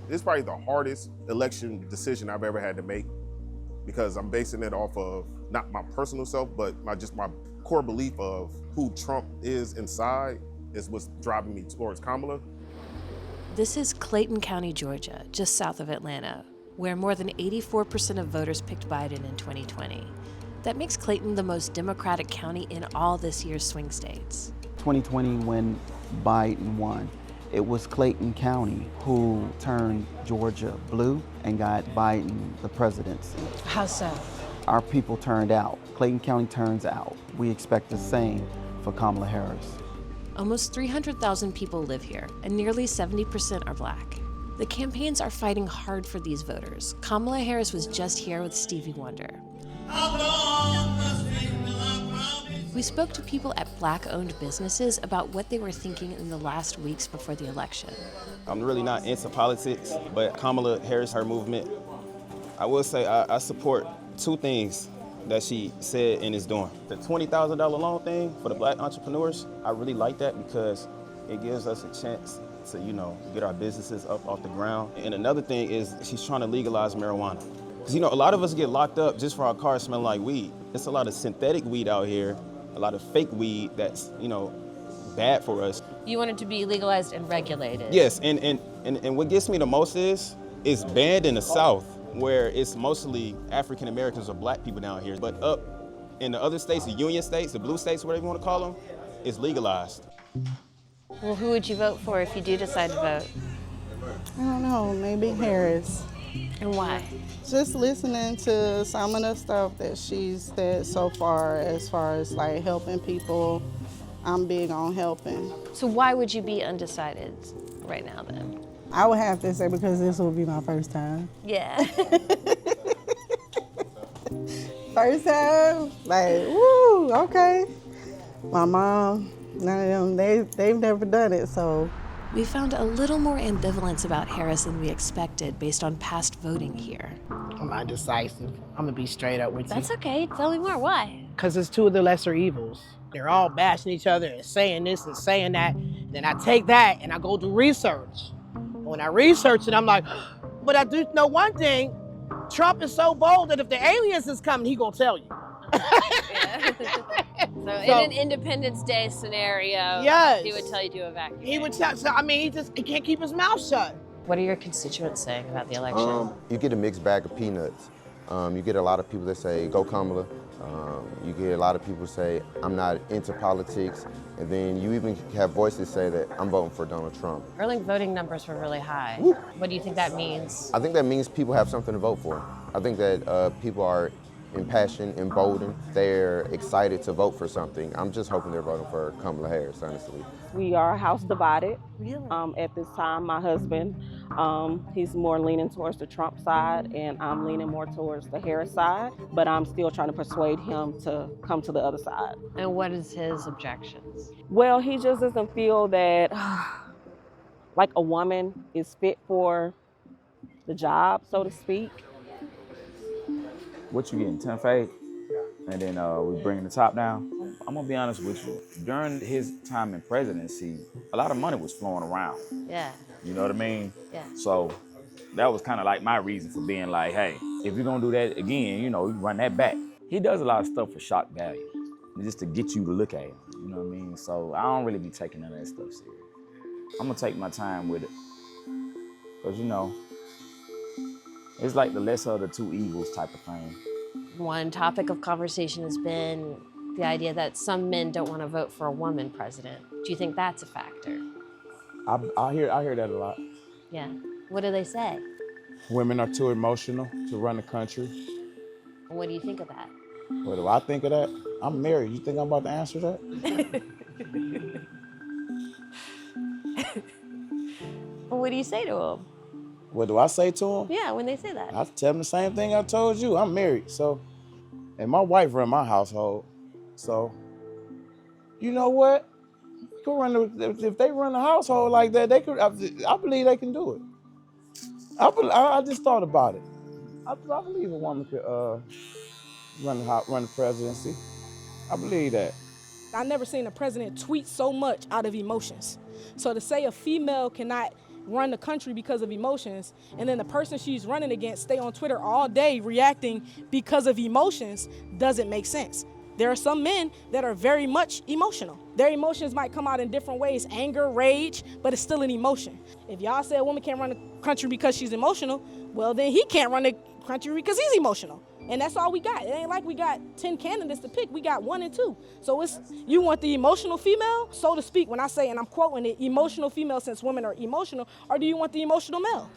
It's probably the hardest election decision I've ever had to make because I'm basing it off of not my personal self, but my core belief of who Trump is inside is what's driving me towards Kamala. This is Clayton County, Georgia, just south of Atlanta, where more than 84% of voters picked Biden in 2020. That makes Clayton the most Democratic county in all this year's swing states. 2020, when Biden won, it was Clayton County who turned Georgia blue and got Biden the presidency. How so? Our people turned out. Clayton County turns out. We expect the same for Kamala Harris. Almost 300,000 people live here, and nearly 70% are Black. The campaigns are fighting hard for these voters. Kamala Harris was just here with Stevie Wonder. We spoke to people at Black-owned businesses about what they were thinking in the last weeks before the election. I'm really not into politics, but Kamala Harris, her movement, I will say I support two things that she said and is doing. The $20,000 loan thing for the Black entrepreneurs, I really like that because it gives us a chance to, get our businesses up off the ground. And another thing is she's trying to legalize marijuana. Because, a lot of us get locked up just for our cars smelling like weed. It's a lot of synthetic weed out here, a lot of fake weed that's, bad for us. You want it to be legalized and regulated. Yes, and what gets me the most is it's banned in the South, where it's mostly African Americans or Black people down here. But up in the other states, the Union states, the blue states, whatever you want to call them, it's legalized. Well, who would you vote for if you do decide to vote? I don't know, maybe Harris. And why? Just listening to some of the stuff that she's said so far as like helping people. I'm big on helping. So why would you be undecided right now then? I would have to say because this will be my first time. Yeah. First time, like, woo, okay. My mom, none of them, they've never done it, so. We found a little more ambivalence about Harris than we expected based on past voting here. I'm not decisive. I'm gonna be straight up with you. That's okay, tell me more, why? Because it's two of the lesser evils. They're all bashing each other and saying this and saying that. Then I take that and I go do research. When I research it, I'm like, but I do know one thing. Trump is so bold that if the aliens is coming, he gonna tell you. So in an Independence Day scenario, yes, he would tell you to evacuate. He would tell, so, I mean, he can't keep his mouth shut. What are your constituents saying about the election? You get a mixed bag of peanuts. You get a lot of people that say, go Kamala. You get a lot of people say, I'm not into politics. And then you even have voices say that I'm voting for Donald Trump. Early voting numbers were really high. Woo. What do you think that means? I think that means people have something to vote for. I think that people are impassioned, emboldened. They're excited to vote for something. I'm just hoping they're voting for Kamala Harris, honestly. We are house divided. Really? At this time, my husband, he's more leaning towards the Trump side, and I'm leaning more towards the Harris side, but I'm still trying to persuade him to come to the other side. And what is his objections? Well, he just doesn't feel that like a woman is fit for the job, so to speak. What you getting, 10 fade? And then we bringing the top down. I'm gonna be honest with you. During his time in presidency, a lot of money was flowing around. Yeah. You know what I mean? Yeah. So that was kind of like my reason for being like, hey, if you're gonna do that again, you run that back. He does a lot of stuff for shock value, just to get you to look at him. You know what I mean? So I don't really be taking none of that stuff serious. I'm gonna take my time with it. Cause it's like the lesser of the two evils type of thing. One topic of conversation has been the idea that some men don't want to vote for a woman president. Do you think that's a factor? I hear that a lot. Yeah. What do they say? Women are too emotional to run the country. What do you think of that? What do I think of that? I'm married. You think I'm about to answer that? Well, what do you say to them? What do I say to them? Yeah, when they say that. I tell them the same thing I told you. I'm married, so, and my wife run my household. So, you know what? If they run the household like that, they could. I believe they can do it. I just thought about it. I believe a woman could run the presidency. I believe that. I've never seen a president tweet so much out of emotions. So to say a female cannot run the country because of emotions, and then the person she's running against stay on Twitter all day reacting because of emotions, doesn't make sense. There are some men that are very much emotional. Their emotions might come out in different ways, anger, rage, but it's still an emotion. If y'all say a woman can't run the country because she's emotional, well then he can't run the country because he's emotional. And that's all we got. It ain't like we got 10 candidates to pick. We got 1 and 2. So you want the emotional female, so to speak, when I say, and I'm quoting it, emotional female since women are emotional, or do you want the emotional male?